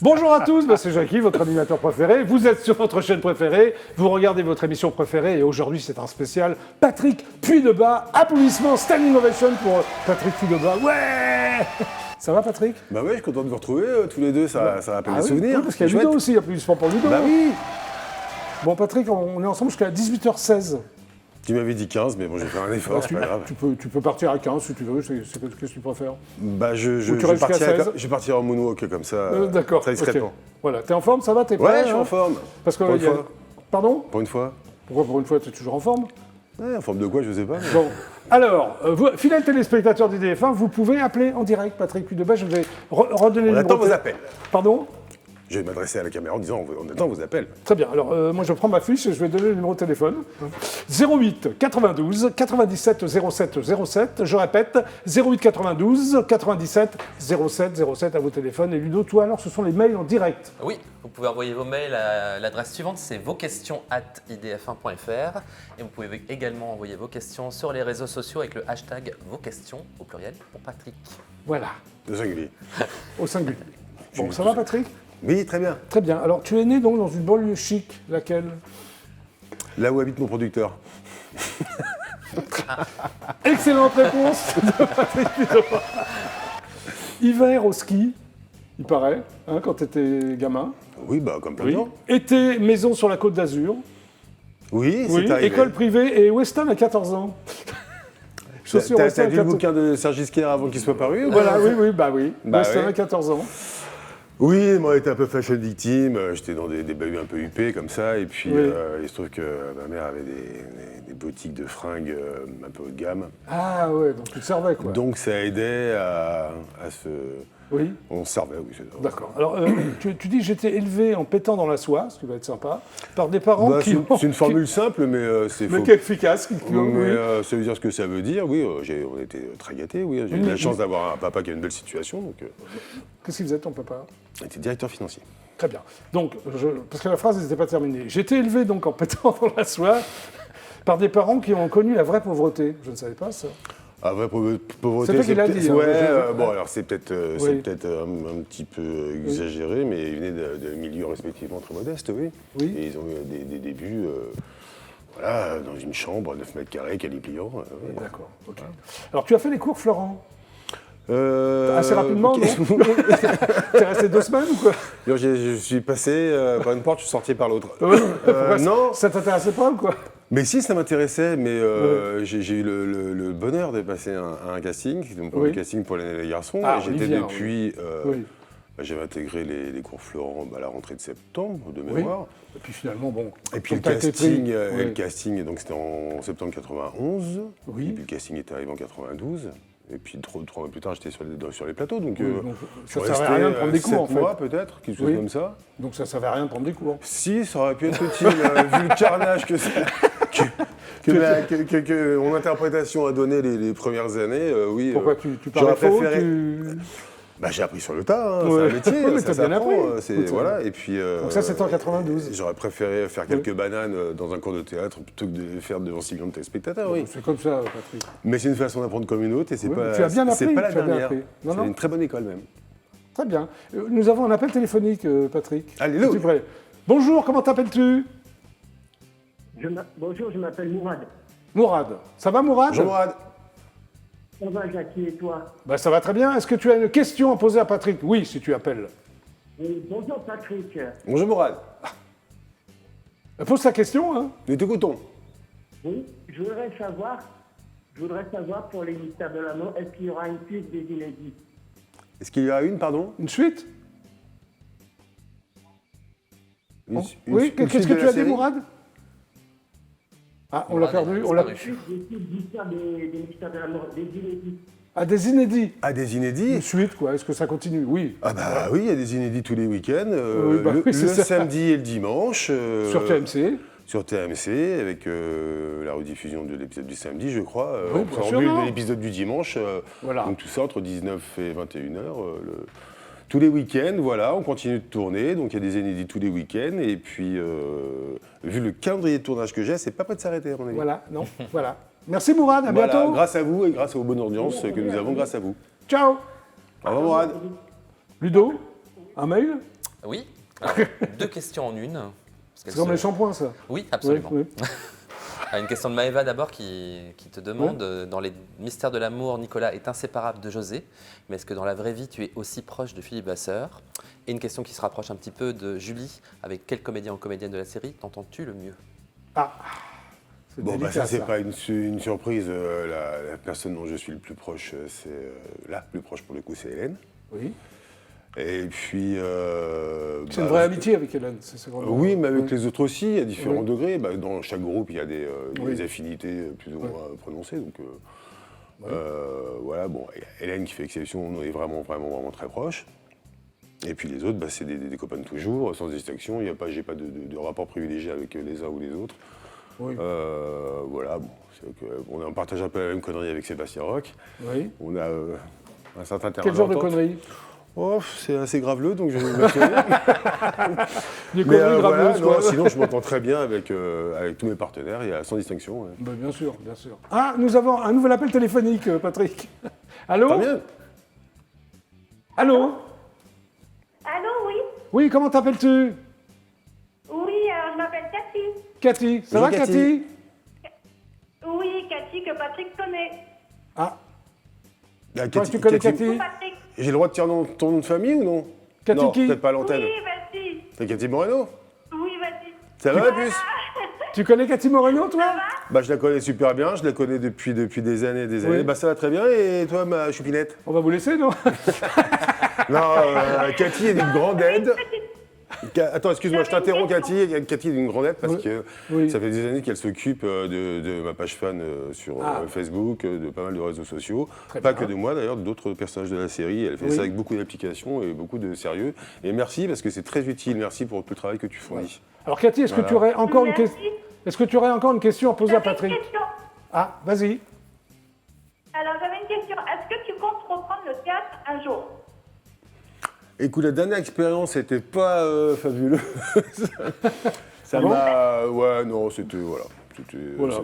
Bonjour à tous, c'est Jackie, votre animateur préféré. Vous êtes sur votre chaîne préférée, vous regardez votre émission préférée et aujourd'hui c'est un spécial Patrick Puydebas. Applaudissements, standing ovation pour Patrick Puydebas. Ouais. Ça va Patrick? Bah ouais, je suis content de vous retrouver tous les deux, ça rappelle des oui, souvenirs. Oui, parce qu'il y a Ludo aussi, applaudissements pour Ludo. Bah oui. Bon Patrick, on est ensemble jusqu'à 18h16. Tu m'avais dit 15, mais bon, j'ai fait un effort, c'est pas grave. Tu peux partir à 15 si tu veux, qu'est-ce que tu préfères? Bah je vais partir en moonwalk comme ça, d'accord, très discrètement. Okay. Voilà, t'es en forme, ça va? T'es prêt? Ouais, je suis en forme. Parce que pour une fois. Pardon? Pour une fois. Pourquoi pour une fois, t'es toujours en forme? Ouais, en forme de quoi, je sais pas. Mais... Bon, alors, vous, fidèles téléspectateurs du DF1, vous pouvez appeler en direct Patrick Puydebas, je vais redonner le numéro. On attend vos appels. Pardon? Je vais m'adresser à la caméra en disant on attend vos appels. Très bien, alors moi je prends ma fiche et je vais donner le numéro de téléphone. 08 92 97 07 07, je répète, 08 92 97 07 07 à vos téléphones. Et Ludo, toi alors, ce sont les mails en direct. Oui, vous pouvez envoyer vos mails à l'adresse suivante, c'est vosquestions@idf1.fr. Et vous pouvez également envoyer vos questions sur les réseaux sociaux avec le hashtag vosquestions au pluriel pour Patrick. Voilà. Au singulier. Au singulier. Bon, ça va Patrick? Oui, très bien. Très bien. Alors, tu es né donc dans une banlieue chic, laquelle? Là où habite mon producteur. Excellente réponse de Patrick Puydebas. Hiver au ski, il paraît, hein, quand tu étais gamin. Oui, bah comme plein de gens. Été, maison sur la Côte d'Azur. Oui, c'est arrivé. École privée et Weston à 14 ans. T'as lu le bouquin de Serge Isquier avant qu'il soit paru? Voilà, oui. Weston à 14 ans. Oui, moi j'étais un peu fashion victime, j'étais dans des bahuts un peu huppés comme ça, et puis il se trouve que ma mère avait des boutiques de fringues un peu haut de gamme. Ah ouais, donc tu te servais quoi. Donc ça aidait à se... Oui. On se servait, oui. D'accord. Alors tu dis j'étais élevé en pétant dans la soie, ce qui va être sympa, par des parents qui... C'est une formule simple, mais c'est faux. Mais qui est efficace. Mais ça veut dire ce que ça veut dire, oui, on était très gâtés, oui. J'ai eu la chance d'avoir un papa qui a une belle situation, donc... Qu'est-ce qu'il faisait ton papa? Il était directeur financier. Très bien. Donc, parce que la phrase n'était pas terminée. J'ai été élevé donc en pétant dans la soie par des parents qui ont connu la vraie pauvreté. Je ne savais pas ça. Ah, vraie pauvreté, c'est toi qui l'as dit. Ouais, bon, alors c'est peut-être un petit peu exagéré, mais ils venaient de milieux respectivement très modestes, oui. Et ils ont eu des débuts... voilà, dans une chambre, 9 mètres carrés, calipliant. D'accord, ok. Alors, tu as fait les cours Florent? Assez rapidement, non? T'es resté 2 semaines ou quoi? Non, je suis passé par une porte, je suis sorti par l'autre. Non. Ça t'intéressait pas ou quoi? Mais si, ça m'intéressait, mais j'ai eu le bonheur de passer un casting, mon premier casting pour l'année des garçons. Ah, et j'étais depuis... j'avais intégré les cours Florent à la rentrée de septembre, de mémoire. Et puis finalement, bon... Et puis le casting, donc c'était en septembre 91. Et puis le casting était arrivé en 92. Et puis 3 mois plus tard, j'étais sur les plateaux. Donc ça ne servait à rien de prendre des cours, en fait. 7 mois peut-être, quelque chose comme ça. Donc ça ne servait à rien de prendre des cours. Si, ça aurait pu être utile, vu le carnage que mon interprétation a donné les premières années, oui. Pourquoi tu parlais faux Bah, j'ai appris sur le tas, c'est un métier, ça s'apprend. Voilà, et puis... donc ça, c'était en 92. J'aurais préféré faire quelques bananes dans un cours de théâtre plutôt que de faire devant 6 millions de téléspectateurs, oui. C'est comme ça, Patrick. Mais c'est une façon d'apprendre comme une autre, et c'est pas, tu as bien appris, c'est pas la dernière. C'est une très bonne école, même. Très bien. Nous avons un appel téléphonique, Patrick. Allez, es-tu prêt? Bonjour, comment t'appelles-tu? Bonjour, je m'appelle Mourad. Mourad. Ça va, Mourad? Bonjour, Mourad. Ça va, Jackie, et toi? Ça va très bien. Est-ce que tu as une question à poser à Patrick? Oui, si tu appelles. Oui, bonjour, Patrick. Bonjour, Mourad. Pose ta question, hein. Nous t'écoutons. Oui, je voudrais savoir pour les mystères de l'amour, est-ce qu'il y aura une suite des inédits? Est-ce qu'il y a une, pardon? Une suite? Oui, qu'est-ce que tu as dit, Mourad? Ah, on l'a perdu. On l'a des mystères de l'amour, des inédits. Ah, des inédits. Ah, des inédits? Une suite, quoi. Est-ce que ça continue? Oui. Ah bah oui, il y a des inédits tous les week-ends. le samedi et le dimanche. Sur TMC. Sur TMC, avec la rediffusion de l'épisode du samedi, je crois. Oui, en bien préambule sûr, de l'épisode du dimanche. Voilà. Donc tout ça entre 19 et 21h. Tous les week-ends, voilà, on continue de tourner. Donc il y a des inédits tous les week-ends. Et puis, vu le calendrier de tournage que j'ai, c'est pas prêt de s'arrêter, à mon avis. Voilà, non, voilà. Merci Mourad, à bientôt. Grâce à vous et grâce aux bonnes audiences que nous avons grâce à vous. Ciao. Au revoir, Mourad. Ludo? Un mail? Oui. Alors, 2 questions en une. C'est comme les shampoings, ça. Oui, absolument. Oui. Une question de Maëva d'abord qui te demande, dans les mystères de l'amour, Nicolas est inséparable de José, mais est-ce que dans la vraie vie, tu es aussi proche de Philippe Vasseur? Et une question qui se rapproche un petit peu de Julie, avec quel comédien ou comédienne de la série t'entends-tu le mieux? Ah, c'est Bon, délicat, ça, c'est ça. pas une surprise. La personne dont je suis le plus proche, c'est la plus proche pour le coup, c'est Hélène. Oui. Et puis. C'est une vraie amitié avec Hélène. C'est vraiment... Oui, mais avec Oui. les autres aussi, à différents Oui. degrés. Dans chaque groupe, il y a des Oui. affinités plus ou moins prononcées. Donc, voilà, bon, Hélène qui fait exception, on est vraiment très proches. Et puis les autres, c'est des copains de toujours, sans distinction. J'ai pas de rapport privilégié avec les uns ou les autres. Oui. Voilà, bon, on partage un peu la même connerie avec Sébastien Roch. Oui. On a un certain terrain Quel genre de d'entente. conneries? Oh, c'est assez graveleux, donc je vais vous m'assurer. Des Mais conneries voilà, graveleuses, non, quoi. sinon je m'entends très bien avec tous mes partenaires, il y a sans distinction. Ouais. Ben, bien sûr, bien sûr. Ah, nous avons un nouvel appel téléphonique, Patrick. Allô? Tant mieux. Allô? Allô, oui? Oui, comment t'appelles-tu? Oui, je m'appelle Cathy. Cathy. Ça Bonjour, va, Cathy. Cathy? Oui, Cathy, que Patrick connaît. Ah, Bah, toi, tu connais Cathy? Patrick. J'ai le droit de dire ton nom de famille ou non? Cathy non, qui? peut-être pas à l'antenne. Oui, vas-y. C'est Cathy Moreno? Oui, vas-y. Ça va, la puce? Tu connais Cathy Moreno, toi? Bah, je la connais super bien, je la connais depuis des années et des années. Oui. Bah, ça va très bien, et toi, ma choupinette? On va vous laisser, non? Non, Cathy est d'une grande aide. Attends, excuse-moi, je t'interromps, Cathy. Cathy est d'une grande aide parce Oui. que Oui. ça fait des années qu'elle s'occupe de ma page fan sur Facebook, de pas mal de réseaux sociaux. Très Pas bien. que de moi, d'ailleurs, d'autres personnages de la série. Elle fait Oui. ça avec beaucoup d'applications et beaucoup de sérieux. Et merci parce que c'est très utile. Merci pour tout le travail que tu fournis. Alors, Cathy, est-ce que tu aurais encore une Merci. question? Est-ce que tu aurais encore une question à poser à J'avais Patrick? une question. Ah, vas-y. Alors, j'avais une question. Est-ce que tu comptes reprendre le théâtre un jour? Écoute, la dernière expérience n'était pas fabuleuse. Ça Ah bon m'a. Ouais, non, c'était. Voilà. Voilà.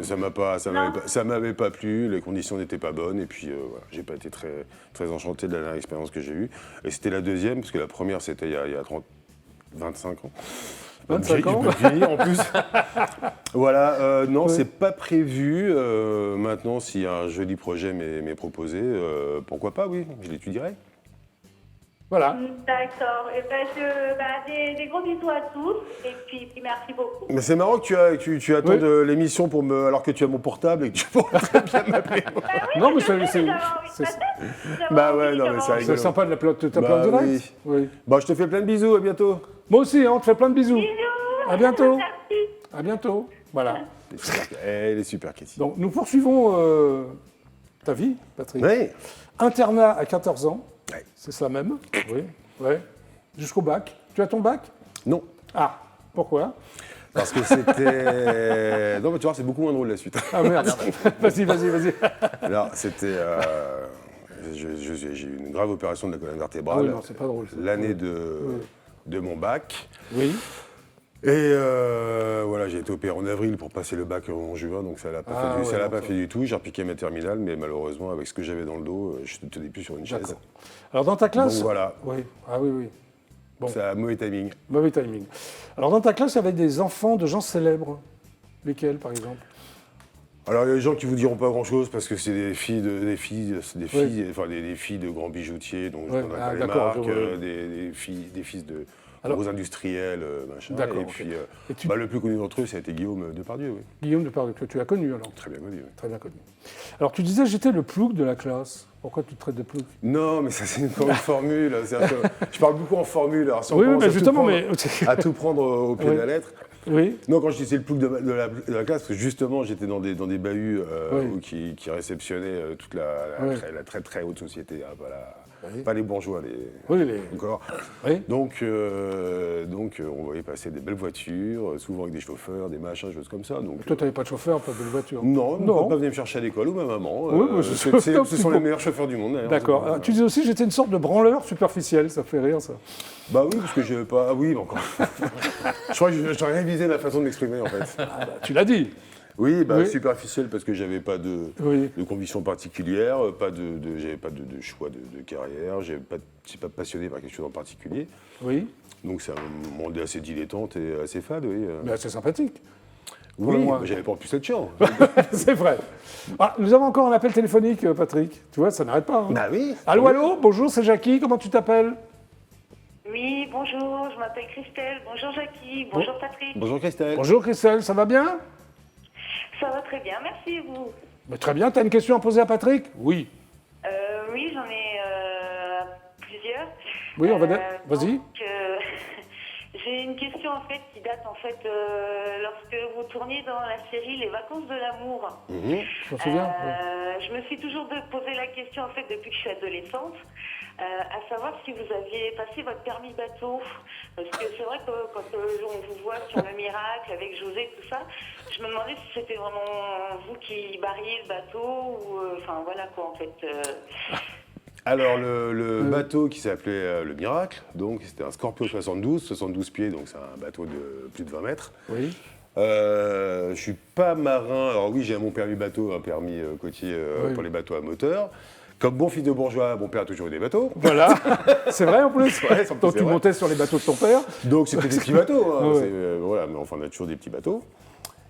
Ça m'avait pas plu, les conditions n'étaient pas bonnes, et puis voilà, j'ai pas été très, très enchanté de la dernière expérience que j'ai eue. Et c'était la deuxième, parce que la première c'était il y a 25 ans. 25 ans. Je peux vieillir en plus. Voilà, non, c'est pas prévu. Maintenant, si un joli projet m'est proposé, pourquoi pas, oui, je l'étudierai. Voilà. D'accord. Et des gros bisous à tous. Et puis merci beaucoup. Mais c'est marrant que tu attendes Oui. l'émission alors que tu as mon portable et que tu pourrais très bien m'appeler. Non, mais J'avais envie c'est- de c'est- passer. Bah ouais, non, mais c'est c'est rigolo. sympa de l'appeler Bah en direct. Oui. Bon, je te fais plein de bisous, à bientôt. Moi aussi, hein, on te fait plein de bisous. Bisous. À bientôt. Merci. À bientôt. Voilà. Elle est super, Cathy. Donc, nous poursuivons ta vie, Patrick. Oui. Internat à 14 ans. Ouais. C'est ça même. Oui. Ouais. Jusqu'au bac. Tu as ton bac? Non. Ah, pourquoi? Parce que c'était. Non, mais tu vois, c'est beaucoup moins drôle la suite. Ah merde. Vas-y. Alors, c'était. J'ai eu une grave opération de la colonne vertébrale. Ah oui, non, c'est pas drôle, ça. L'année de mon bac. Oui. Et voilà, j'ai été opéré en avril pour passer le bac en juin, donc ça l'a pas Ah ouais, ça l'a non, pas ça- fait du tout. J'ai repiqué ma terminale, mais malheureusement, avec ce que j'avais dans le dos, je ne tenais plus sur une chaise. D'accord. Alors, dans ta classe. Donc voilà, Oui. Ah oui. Bon. c'est un mauvais timing. Mauvais timing. Alors, dans ta classe, il y avait des enfants de gens célèbres. Lesquels, par exemple? Alors il y a des gens qui vous diront pas grand-chose parce que c'est des filles de grands bijoutiers, donc je Ouais, ne donnerai ah, pas les d'accord, marques, je vois. des fils de Alors- gros industriels, machin. D'accord, Et ok. puis Et tu- le plus connu d'entre eux, ça a été Guillaume Depardieu, oui. Guillaume Depardieu, que tu as connu alors. Très bien connu. Oui. Très bien connu. Alors, tu disais, j'étais le plouc de la classe. Pourquoi tu te traites de plouc? Non, mais ça c'est une formule. Je parle beaucoup en formule. Alors, si on Oui, commence mais à tout justement, prendre- à tout prendre au pied Oui. de la lettre. Oui. Non, quand je disais le plouc de la classe, parce que justement, j'étais dans des bahuts Oui. qui réceptionnaient toute la Oui. très très haute société. Hein, voilà. Oui. Pas les bourgeois, Oui, les... encore. oui. Donc, on voyait passer des belles voitures, souvent avec des chauffeurs, des machins, choses comme ça. Donc, Toi, tu n'avais pas de chauffeur, pas de voiture. non, mon Non. papa venait me chercher à l'école ou ma maman. Oui, mais ce sont les meilleurs chauffeurs du monde. d'ailleurs. D'accord. C'est pas- Tu disais aussi, j'étais une sorte de branleur superficiel. Ça fait rire, ça. Bah oui, parce que je pas. Ah oui, mais encore. Je crois que j'aurais révisé ma façon de m'exprimer en fait. Ah, bah, tu l'as dit. Oui, Oui. superficiel parce que j'avais pas de conviction particulière, j'avais pas de choix de carrière, je suis pas passionné par quelque chose en particulier. Oui. Donc c'est un monde assez dilettante et assez fade, oui. Mais c'est sympathique. Oui, moins. mais j'avais pas en plus cette chance. C'est vrai. Ah, nous avons encore un appel téléphonique, Patrick. Tu vois, ça n'arrête pas. Hein. Bah oui. Allô, allô, bonjour, c'est Jackie. Comment tu t'appelles? Oui, bonjour, je m'appelle Christelle. Bonjour Jackie, bonjour Patrick. Bonjour Christelle. Bonjour, Christelle, ça va bien? Ça va très bien, merci et vous. Mais très bien, tu as une question à poser à Patrick? Oui. Oui, j'en ai plusieurs. Oui, on va vas-y. Donc, j'ai une question en fait qui date en fait lorsque vous tourniez dans la série Les Vacances de l'amour. Je me souviens. Oui. Je me suis toujours posé la question en fait depuis que je suis adolescente, à savoir si vous aviez passé votre permis bateau. Parce que c'est vrai que quand on vous voit sur le Miracle avec José tout ça, je me demandais si c'était vraiment vous qui barriez le bateau ou enfin voilà quoi en fait. Alors, le bateau qui s'appelait le Miracle, donc c'était un Scorpio 72 pieds, donc c'est un bateau de plus de 20 mètres. Oui. Je suis pas marin, alors oui, j'ai mon permis bateau, un permis côtier pour les bateaux à moteur. Comme bon fils de bourgeois, mon père a toujours eu des bateaux. Voilà, c'est vrai en plus. Ouais, Donc c'est tu vrai. montais sur les bateaux de ton père. Donc c'était des petits bateaux, hein. Ouais. Voilà, mais enfin on a toujours des petits bateaux.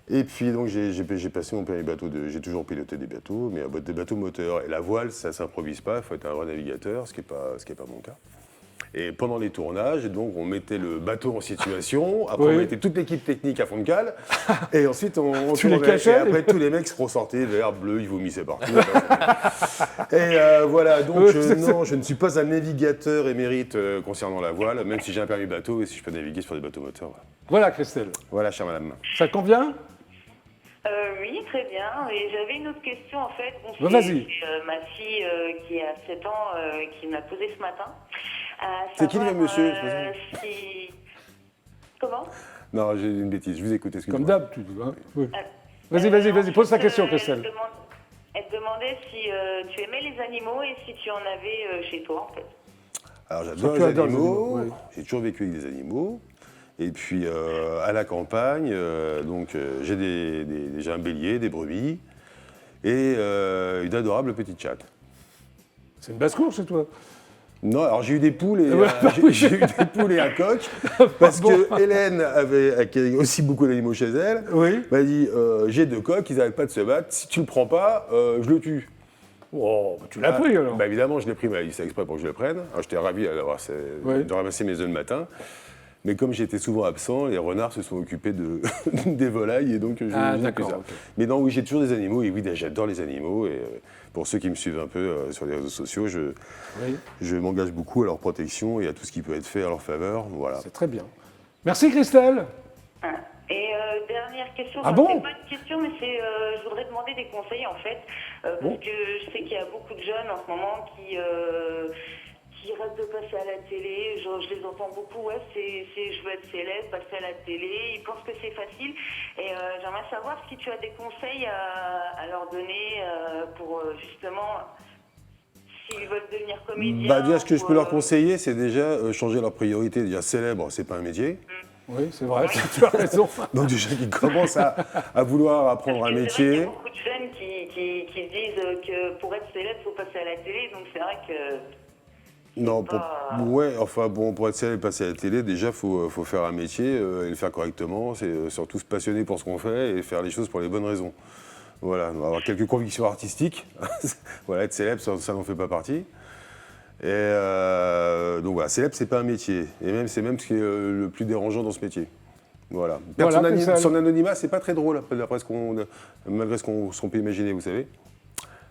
Et puis donc j'ai passé mon permis bateau, j'ai toujours piloté des bateaux, mais des bateaux moteurs. Et la voile, ça s'improvise pas, il faut être un vrai navigateur, ce qui est pas mon cas. Et pendant les tournages, donc on mettait le bateau en situation, après on mettait toute l'équipe technique à fond de cale, et ensuite on Tu les tournait. cachais, et après tous les mecs se ressortaient, vert, bleu, ils vomissaient partout. Et voilà, donc non, je ne suis pas un navigateur émérite concernant la voile, même si j'ai un permis bateau et si je peux naviguer sur des bateaux moteurs. Voilà, Christelle. Voilà, chère madame. Ça te convient? Oui, très bien. Et j'avais une autre question en fait. Bon, Bah, vas-y. c'est ma fille qui a 7 ans qui me l'a posée ce matin. C'est qui le Savoir, monsieur Comment? Non, j'ai une bêtise, je vous écoute, excusez-moi. Comme d'hab, tu dis. Hein. Oui. Vas-y, pose ta question, Christelle. Elle te demandait si tu aimais les animaux et si tu en avais chez toi en fait. Alors j'adore Tu les adores les animaux, animaux, oui. j'ai toujours vécu avec des animaux. Et puis à la campagne, j'ai un bélier, des brebis et une adorable petite chatte. C'est une basse-cour chez toi. Non, alors j'ai eu des poules et Ouais, j'ai eu des poules et un coq parce que Hélène qui a aussi beaucoup d'animaux chez elle, m'a dit j'ai 2 coqs, ils n'arrêtent pas de se battre. Si tu le prends pas, je le tue. Oh, tu l'as pris alors. Bah évidemment, je l'ai pris, mais c'est exprès pour que je le prenne. Alors, j'étais ravi de ramasser mes œufs le matin. Mais comme j'étais souvent absent, les renards se sont occupés des volailles et donc j'ai plus ça. Okay. Mais non, oui, j'ai toujours des animaux et oui, j'adore les animaux. Et pour ceux qui me suivent un peu sur les réseaux sociaux, je m'engage beaucoup à leur protection et à tout ce qui peut être fait à leur faveur. Voilà. C'est très bien. Merci Christelle. Et dernière question, Ah bon? c'est pas une question, mais je voudrais demander des conseils en fait, parce que je sais qu'il y a beaucoup de jeunes en ce moment qui rêvent de passer à la télé. Genre, je les entends beaucoup, je veux être célèbre, passer à la télé, ils pensent que c'est facile. Et j'aimerais savoir si tu as des conseils à leur donner pour justement, s'ils veulent devenir comédiens. Déjà, ce que je peux leur conseiller, c'est déjà changer leur priorité. Déjà, célèbre, c'est pas un métier. Oui, c'est vrai, tu as raison. Donc déjà, qu'ils commencent à vouloir apprendre un métier. Il y a beaucoup de jeunes qui disent que pour être célèbre, il faut passer à la télé. Donc c'est vrai que... Non, pour être célèbre et passer à la télé, déjà, il faut faire un métier et le faire correctement. C'est surtout se passionner pour ce qu'on fait et faire les choses pour les bonnes raisons. Voilà, avoir quelques convictions artistiques. Voilà, être célèbre, ça n'en fait pas partie. Et donc voilà, célèbre, c'est pas un métier. Et même, c'est même ce qui est le plus dérangeant dans ce métier. Voilà. Son anonymat, c'est pas très drôle, malgré ce qu'on peut imaginer, vous savez.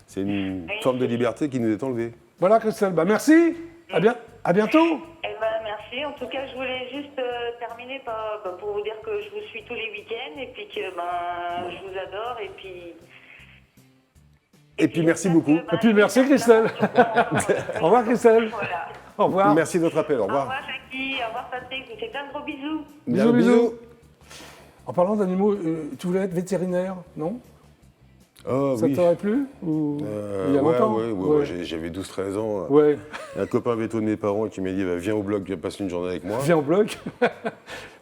C'est une forme de liberté qui nous est enlevée. Voilà, Christelle. Merci. À bientôt. Merci. En tout cas, je voulais juste terminer pour vous dire que je vous suis tous les week-ends et puis que je vous adore et puis merci beaucoup. Et puis merci Christelle. Au revoir Christelle. Voilà. Au revoir. Merci de votre appel. Au revoir. Au revoir Jackie, au revoir Patrick, je vous fais plein de gros bisous. Bisous. En parlant d'animaux, tu voulais être vétérinaire, non? Oh, Ça oui. t'aurait plu ou... Il y a longtemps ouais. J'avais 12-13 ans. Ouais. Un copain veto de mes parents qui m'a dit bah, viens au bloc, viens passer une journée avec moi. Viens au bloc.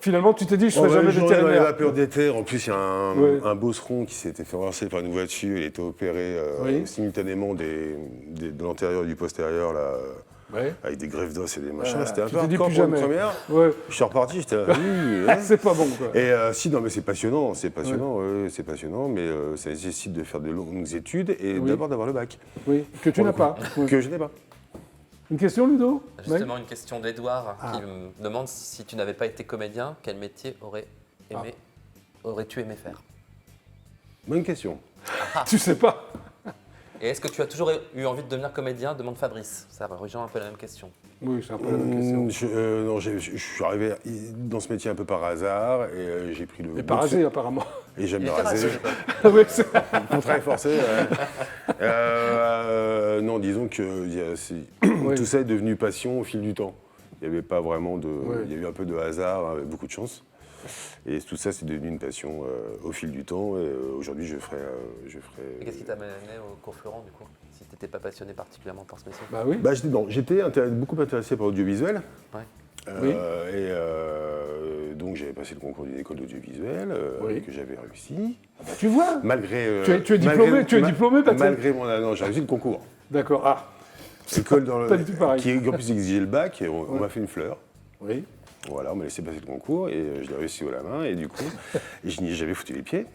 Finalement, tu t'es dit, je ne On serai jamais dans la vétérinaire. vapeur d'éther. En plus, il y a un bosseron qui s'était fait renverser par une voiture. Il était opéré simultanément de l'antérieur et du postérieur, là, avec des greffes d'os et des machins. C'était un peu hardcore pour une première. Ouais. Je suis reparti, j'étais là. C'est pas bon, quoi. Et si, non, mais c'est passionnant, c'est passionnant, mais ça nécessite de faire de longues études et d'abord d'avoir le bac. Oui, que tu n'as pas. Que je n'ai pas. Une question, Ludo? Justement, une question d'Edouard qui me demande si tu n'avais pas été comédien, quel métier aurais-tu aimé faire? Bonne question. Tu sais pas. Et est-ce que tu as toujours eu envie de devenir comédien? Demande Fabrice. Ça rejoint un peu la même question. Oui, c'est un peu la même question. Non, je suis arrivé dans ce métier un peu par hasard et j'ai pris le. Et pas rasé, apparemment. Et j'aime bien raser. Oui, c'est... Un travail forcé. Non, disons que tout ça est devenu passion au fil du temps. Il n'y avait pas vraiment de. Il y a eu un peu de hasard, avec beaucoup de chance. Et tout ça, c'est devenu une passion au fil du temps. Et aujourd'hui, je ferai. Et qu'est-ce qui t'a mené au cours Florent, du coup, si tu n'étais pas passionné particulièrement par ce métier? Bah oui. Bah, j'étais beaucoup intéressé par l'audiovisuel. Oui. Donc j'avais passé le concours d'une école d'audiovisuel que j'avais réussi. Ah bah, tu vois. Malgré. Tu es diplômé, Patrick? Malgré mon. Non, j'ai réussi le concours. D'accord. Ah. École Pas du tout pareil. qui en plus exigeait le bac et on m'a fait une fleur. Oui. Voilà, on m'a laissé passer le concours et je l'ai réussi haut la main et du coup, je n'y ai jamais foutu les pieds,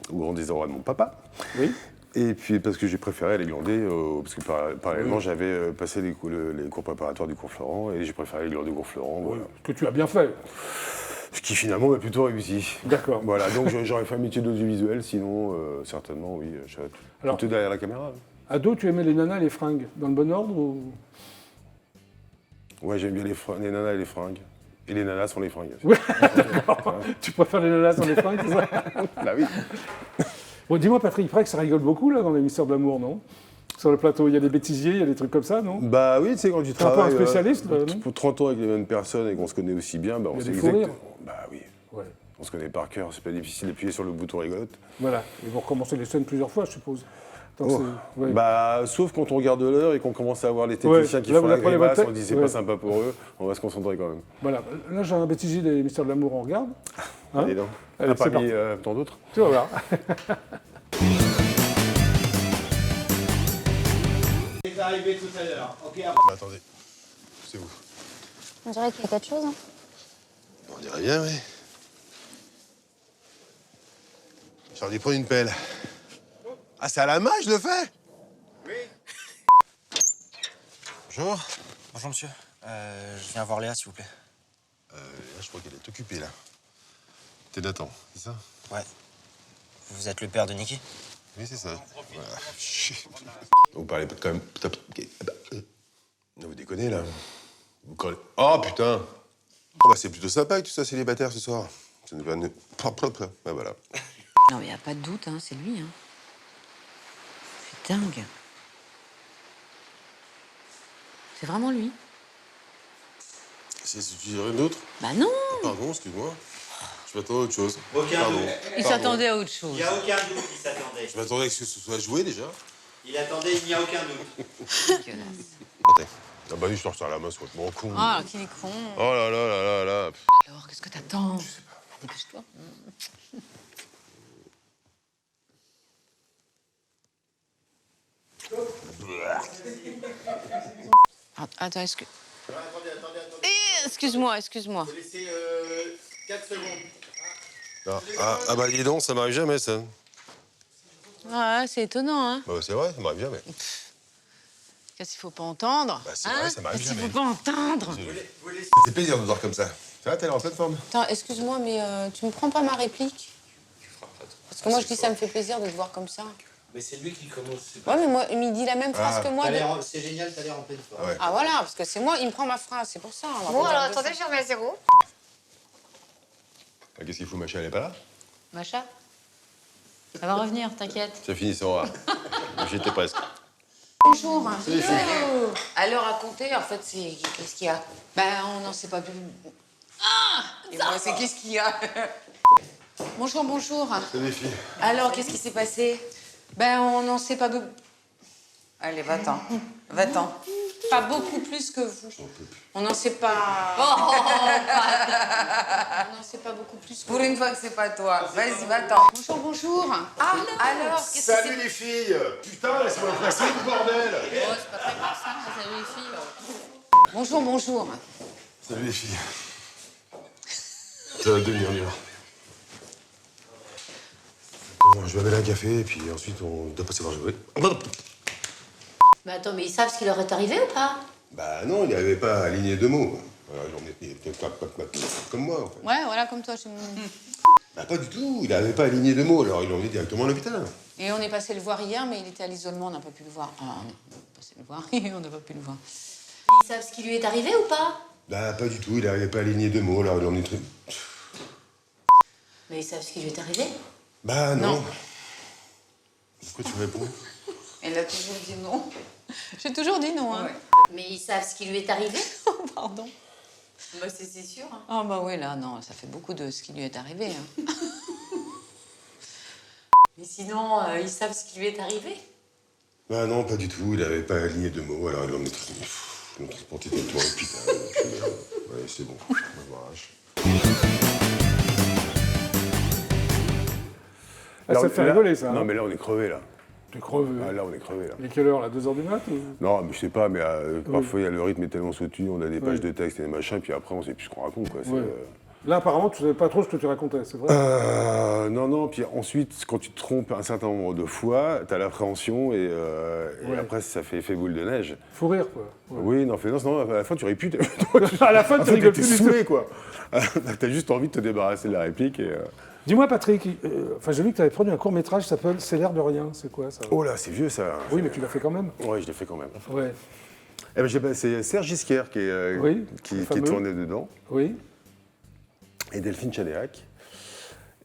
au grand désarroi de mon papa. Oui. Et puis parce que j'ai préféré aller glander, parce que parallèlement j'avais passé les cours préparatoires du cours Florent et j'ai préféré aller glander au cours Florent. Voilà. Que tu as bien fait. Ce qui finalement m'a plutôt réussi. D'accord. Voilà, donc j'aurais fait un métier d'audiovisuel, sinon certainement oui, je serais plutôt derrière la caméra. Ado, tu aimais les nanas et les fringues, dans le bon ordre ou... Ouais, j'aime bien les nanas et les fringues. Et les nanas sont les fringues. Ouais, d'accord. Tu préfères les nanas sur les fringues, c'est ça? Bah oui. Bon, dis-moi, Patrick, il paraît que ça rigole beaucoup, là, dans les Mystères de l'amour, non? Sur le plateau, il y a des bêtisiers, il y a des trucs comme ça, non? Bah oui, tu sais, quand tu T'es un peu travailles un spécialiste, non? pour 30 ans avec les mêmes personnes et qu'on se connaît aussi bien, bah on Il y a sait des fous rires. Bah oui, Ouais. on se connaît par cœur, c'est pas difficile d'appuyer sur le bouton rigolote. Voilà. Ils vont recommencer les scènes plusieurs fois, je suppose. Donc, Oh. c'est- ouais. Bah, sauf quand on regarde l'heure et qu'on commence à voir les techniciens qui là, font vous la apprenez grimace, votre on dit c'est ouais. pas sympa pour eux, on va se concentrer quand même. Voilà. Là, j'ai un bêtisier des Mystères de l'amour, on regarde. Hein? Et donc, Allez, c'est parmi parti. tant d'autres. Tu vas voir. C'est arrivé tout à l'heure. Ok, Bah, attendez, c'est vous. On dirait qu'il y a quelque chose. Hein. On dirait bien, oui. J'aurais dû prendre une pelle. Ah, c'est à la main, je le fais? Oui. Bonjour. Bonjour monsieur, je viens voir Léa s'il vous plaît. Là, je crois qu'elle est occupée, là. T'es Nathan, c'est ça? Ouais. Vous êtes le père de Niki? Oui, c'est ça. Voilà. Vous parlez quand même... Vous déconnez, là. Vous collez... Oh, putain! Oh, bah, c'est plutôt sympa que tu sois célibataire ce soir. Ça nous va... Bah, voilà. Non, mais il n'y a pas de doute, hein, c'est lui. Hein. C'est dingue. C'est vraiment lui. C'est tu dirais une autre? Bah non. Pardon, excuse-moi. Je m'attendais à autre chose. Aucun Pardon. doute. Il s'attendait à autre chose. Il n'y a aucun doute, il s'attendait. Je m'attendais à ce que ce soit joué, déjà. Il attendait, il n'y a aucun doute. Dégueulasse. Attends. Ah bah, je te ressors la main, c'est complètement con. Ah, qu'il est con. Oh là là là là là. Alors, qu'est-ce que t'attends? Dépêche-toi. Attends, excuse-moi. Laissez 4 secondes. Ah bah dis donc, ça m'arrive jamais, ça. Ouais, c'est étonnant, hein. Bah c'est vrai, ça m'arrive jamais. Qu'est-ce qu'il faut pas entendre? Bah, c'est vrai, ça m'arrive Qu'est-ce qu'il jamais. faut pas entendre? C'est plaisir de te voir comme ça. Ça va, t'as l'air en pleine forme. Attends, excuse-moi, mais tu me prends pas ma réplique? Parce que moi, je dis ça me fait plaisir de te voir comme ça. Mais c'est lui qui commence. Ouais, mais moi, il me dit la même phrase que moi. C'est génial, t'as l'air en pleine forme. Ouais. Ah voilà, parce que c'est moi, il me prend ma phrase, c'est pour ça. on va Bon, pas alors dire de attendez, ça. je remets à zéro. Ah, qu'est-ce qu'il fout, Macha, elle est pas là? Macha, ça va revenir, t'inquiète. Ça finit sans rare. J'étais presque. Bonjour. Alors, à compter, en fait, c'est... Qu'est-ce qu'il y a? Ben, on n'en sait pas plus. Ah! Et moi, c'est qu'est-ce qu'il y a? Bonjour. C'est des filles. Alors, qu'est-ce qui s'est passé? Ben, on n'en sait pas beaucoup. Allez, va-t'en. Va-t'en. Pas beaucoup plus que vous. On n'en sait pas. On n'en sait pas beaucoup plus. Pour une fois que c'est pas toi. Vas-y, va-t'en. Bonjour, bonjour. Ah, alors, qu'est-ce que c'est? Salut les filles. Putain, laisse-moi passer, bordel. Oh, c'est pas très grave, ça. Salut les filles. Bonjour, bonjour. Salut les filles. Ça va devenir dur. Bon, je vais aller à un café et puis ensuite on doit pas savoir jouer. Mais attends, mais ils savent ce qui leur est arrivé ou pas? Bah non, il n'avait pas aligné deux mots. Il était comme moi en fait. Ouais, voilà, comme toi. Bah pas du tout, il n'avait pas aligné deux mots, alors ils l'ont emmené directement à l'hôpital. Et on est passé le voir hier, mais il était à l'isolement, on n'a pas pu le voir. Ah, on est passé le voir et on n'a pas pu le voir. Ils savent ce qui lui est arrivé ou pas? Bah pas du tout, il n'avait pas aligné deux mots, alors ils l'ont emmené très... Mais ils savent ce qui lui est arrivé? Bah non. Non. Pourquoi tu réponds? Elle a toujours dit non. J'ai toujours dit non, hein. Ouais. Mais ils savent ce qui lui est arrivé? Pardon. Bah c'est sûr. Hein. Ah bah oui, là, non, ça fait beaucoup de ce qui lui est arrivé. Hein. Mais sinon, ils savent ce qui lui est arrivé? Bah non, pas du tout, il n'avait pas aligné deux mots, alors ils l'ont emmené transporté directement à l'hôpital. Ouais, c'est bon, on va voir. Ah, ça te fait rigoler, ça. Non, hein. mais là, on est crevé, là. T'es crevé. Ah, là, on est crevé, là. Il est quelle heure, là? 2h du mat ou... Non, mais je sais pas, mais parfois, il y a le rythme est tellement soutenu, on a des pages de texte et des machins, puis après, on sait plus ce qu'on raconte, quoi. Ouais. Là, apparemment, tu savais pas trop ce que tu racontais, c'est vrai? Non, puis ensuite, quand tu te trompes un certain nombre de fois, t'as l'appréhension, et après, ça fait effet boule de neige. Faut rire, quoi. Ouais. Oui, non, à la fin, tu aurais pu... À la fin, tu rigoles plus du tout. saoulé, quoi. T'as juste envie de te débarrasser de la réplique, et... Dis-moi, Patrick, j'ai vu que tu avais produit un court-métrage qui s'appelle C'est l'air de rien. C'est quoi, ça? Oh là, c'est vieux, ça. Oui, mais tu l'as fait quand même. Oui, je l'ai fait quand même. Ouais. Eh ben, c'est Serge Gisquer qui est tourné dedans, Oui. et Delphine Chadéac.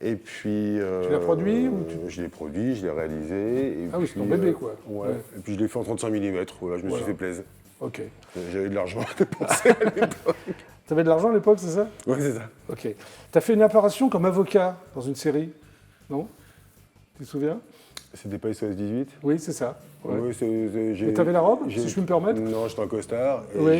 Et puis... Tu l'as produit ou Je l'ai produit, je l'ai réalisé. Et Ah oui, c'est ton bébé, quoi. Ouais. Ouais. Et puis je l'ai fait en 35 mm, voilà, je me suis fait plaisir. Ok. J'avais de l'argent à dépenser à l'époque. T'avais de l'argent à l'époque, c'est ça? Ouais, c'est ça. Ok. T'as fait une apparition comme avocat dans une série, non? Tu te souviens? C'était pas SOS 18? Oui, c'est ça. Ouais. Oui, Et t'avais la robe, si je puis me permettre? Non, j'étais en costard, et Oui.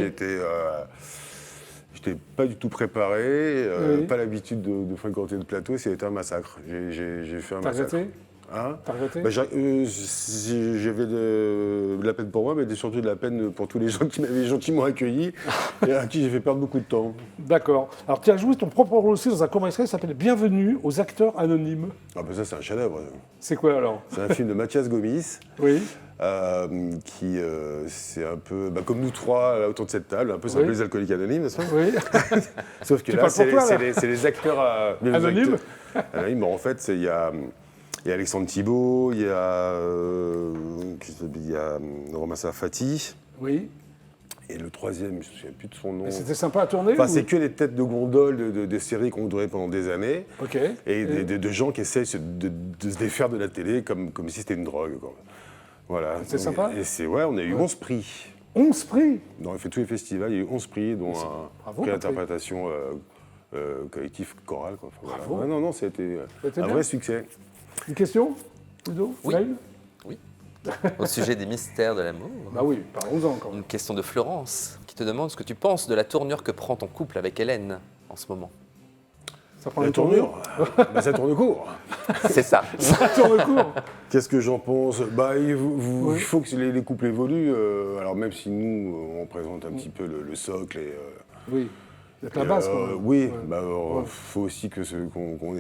j'étais pas du tout préparé, Oui. pas l'habitude de fréquenter le plateau, c'était un massacre. J'ai fait un massacre. T'as regretté? Hein? T'as regretté? Bah, j'avais de la peine pour moi, mais surtout de la peine pour tous les gens qui m'avaient gentiment accueilli et à qui j'ai fait perdre beaucoup de temps. D'accord. Alors, tu as joué ton propre rôle aussi dans un court-métrage qui s'appelle Bienvenue aux acteurs anonymes. Ah bah ça, c'est un chef-d'œuvre. C'est quoi, alors? C'est un film de Mathias Gomis, Oui. qui c'est un peu comme nous trois là, autour de cette table, un peu c'est un peu les alcooliques anonymes, n'est-ce pas? Oui. Sauf que Tu là, parles pour toi, là. c'est les acteurs Anonymes. Anonymes. Bon, en fait, il y a Alexandre Thibault, il y a Romain Sarfati. Oui. Et le troisième, je ne me souviens plus de son nom. Et c'était sympa à tourner? Enfin, ou... c'est que les têtes de gondole de séries qu'on tournait pendant des années. Ok. Et de gens qui essayent de se défaire de la télé comme si c'était une drogue, quoi. Voilà. C'est sympa? Et on a eu 11 prix. 11 prix? On a fait tous les festivals, il y a eu 11 prix, dont Bravo, une Patrick. interprétation collective chorale, quoi. Enfin, Bravo. voilà. Non, c'était C'était un bien. vrai succès. Une question, Ludo? Oui. Maël? Oui. Au sujet des mystères de l'amour. Bah oui, parlons-en quand même. Une question de Florence qui te demande ce que tu penses de la tournure que prend ton couple avec Hélène en ce moment. Ça prend La une tournure, ça tourne court. C'est ça. Ça tourne court. Qu'est-ce que j'en pense? Il faut que les couples évoluent. Alors même si nous, on présente un petit peu le socle et... Oui. Il y a la base, quand même. Oui, Ouais. faut aussi que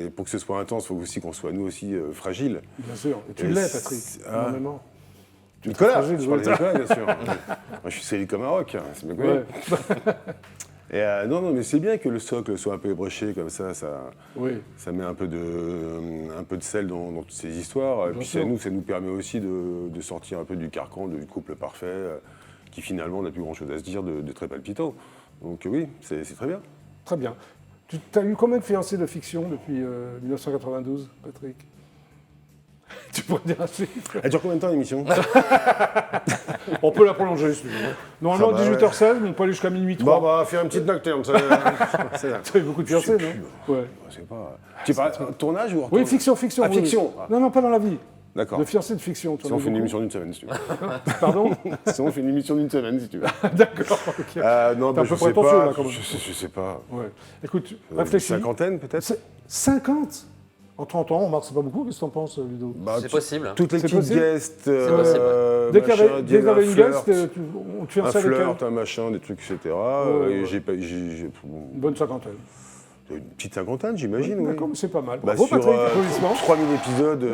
pour que ce soit intense, il faut aussi qu'on soit nous aussi fragiles. Bien sûr. Et tu Et l'es, Patrick, énormément. Tu es très Nicolas, fragile, je parle de oui. Nicolas, bien sûr. Moi, je suis solide comme un roc, hein, c'est bien connu. Ouais. Et non, mais c'est bien que le socle soit un peu ébréché comme ça. Oui. Ça met un peu de sel dans toutes ces histoires. Et Bien puis sûr. ça nous permet aussi de sortir un peu du carcan du couple parfait, qui finalement n'a plus grand-chose à se dire de très palpitant. Donc oui, c'est très bien. Très bien. Tu as eu combien de fiancés de fiction depuis 1992, Patrick? Tu pourrais dire un chiffre? Elle dure combien de temps l'émission? On peut la prolonger, si tu veux. Normalement, Ça va, 18h16, mais on peut aller jusqu'à minuit 3. Bon, on va faire une petite nocturne. Tu as eu beaucoup de fiancés, non? Ouais. Je sais pas. Tu parles tournage ou Oui, fiction. Ah, oui, fiction. oui. Non, pas dans la vie. D'accord. De fiancés de fiction. Si on fait une émission d'une semaine, si tu veux. Pardon. Si on fait une émission d'une semaine, si tu veux. D'accord, ok. Non, T'es un je peu sais prétentieux, pas. là, quand même. Je sais pas. Ouais. Écoute, réfléchis. Cinquantaine, peut-être. 50 en 30 ans, on marque, c'est pas beaucoup. Qu'est-ce que t'en penses, Ludo? C'est possible. Toutes les C'est petites possible. guests, possible. Dès qu'il y avait machin, un guest, flirt, on te un fiançait avec flirt, un machin, des trucs, etc. ouais. J'ai une bonne cinquantaine. une petite cinquantaine, j'imagine, oui. D'accord, mais c'est pas mal. Bah, Bravo, sur Patrick, applaudissements. 3000 épisodes.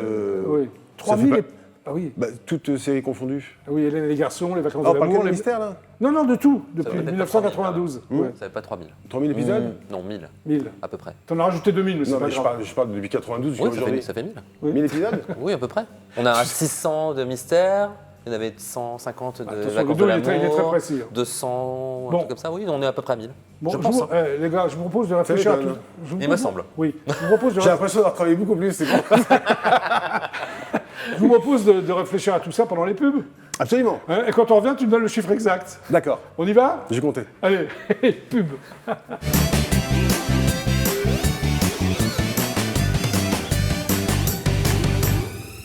Oui. ça 3000. fait pas- Ah oui. Bah, toutes séries confondues. Ah oui, Hélène et les garçons, les vacances Oh, de par l'amour. quel les... mystère, là Non, non, de tout, Ça depuis va être 1992. pas 3000, Ouais. Ça fait pas 3000. 3000 épisodes Non, 1000 1000. à peu près. T'en as rajouté 2000, mais c'est Non, pas mais grave. je parle depuis 92 jusqu'à Oui, aujourd'hui. ça fait 1000. 1000 épisodes Oui, à peu près. On a 600 de mystères. Il y en avait 150 de Attention, vacances Ludo, de il est très l'amour, précis, hein. 200, Bon. un truc comme ça. Oui, on est à peu près à 1000. Bon, je je pense. vous- les gars, je vous propose de réfléchir à déconnes, tout. hein. Je vous Il me propose- semble. Oui. Je vous propose de, J'ai l'impression d'avoir travaillé beaucoup plus, c'est bon. je vous propose de réfléchir à tout ça pendant les pubs. Absolument. Hein, et quand on revient, tu me donnes le chiffre exact. D'accord. On y va? J'ai compté. Allez, pub.